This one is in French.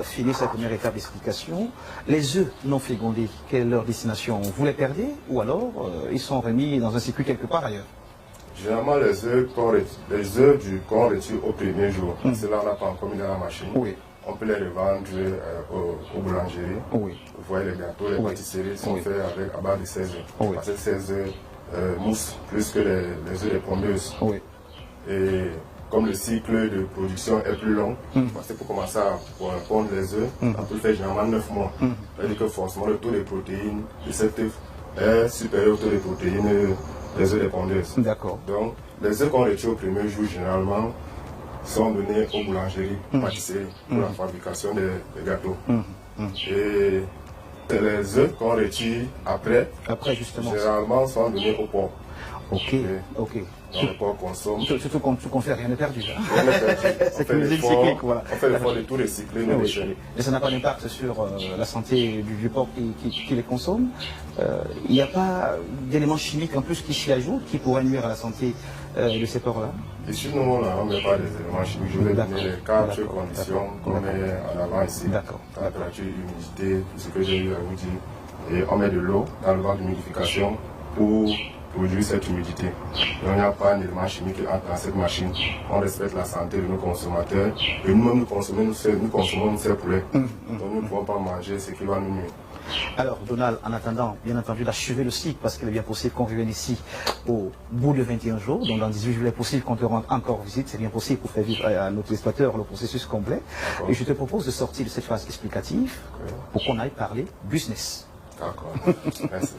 Finir cette première étape d'explication, les œufs non fécondés, quelle est leur destination? Vous les perdez ou alors ils sont remis dans un circuit quelque part ailleurs? Généralement, les œufs qu'on retire au premier jour, cela on n'a pas encore mis dans la machine. Oui. On peut les revendre aux boulangeries. Oui. Vous voyez les gâteaux, les pâtisseries sont faits à base de 16 œufs. Oui. Parce que 16 œufs moussent plus que les œufs des pondeuses. Oui. Et comme le cycle de production est plus long, parce que pour commencer à pondre les œufs, on peut le faire généralement 9 mois. C'est-à-dire que forcément le taux de protéines de cet œuf est supérieur au taux de protéines des œufs des pondeuses. D'accord. Donc les œufs qu'on retire au premier jour, généralement, sont donnés aux boulangeries, pâtisseries, pour la fabrication des gâteaux. Et les œufs qu'on retire après justement, généralement sont donnés au porc. Ok, ok. Donc le porc consomme. Surtout qu'on fait rien de perdu. Hein. Rien n'est perdu. C'est une usine cyclique, voilà. On fait l'effort de tout recycler, nos déchets. Mais ça n'a pas d'impact sur la santé du porc qui les consomme. Il n'y a pas d'éléments chimiques en plus qui s'y ajoutent qui pourraient nuire à la santé de ces porcs-là? Ici, nous, on ne met pas des éléments chimiques. Je vais donner les 4 conditions qu'on met en avant ici. D'accord. Température, humidité, tout ce que j'ai eu à vous dire. Et on met de l'eau dans le vent d'humidification pour produire cette humidité. Donc, il n'y a pas un élément chimique qui entre dans cette machine. On respecte la santé de nos consommateurs. Et nous-mêmes, nous consommons nos poulets. Donc, nous ne pouvons pas manger ce qui va nous nuire. Alors, Donald, en attendant, bien entendu, d'achever le cycle, parce qu'il est bien possible qu'on revienne ici au bout de 21 jours, donc dans 18 jours, il est possible qu'on te rende encore visite, c'est bien possible pour faire vivre à nos téléspectateurs le processus complet. Et je te propose de sortir de cette phase explicative pour qu'on aille parler business. D'accord. Merci.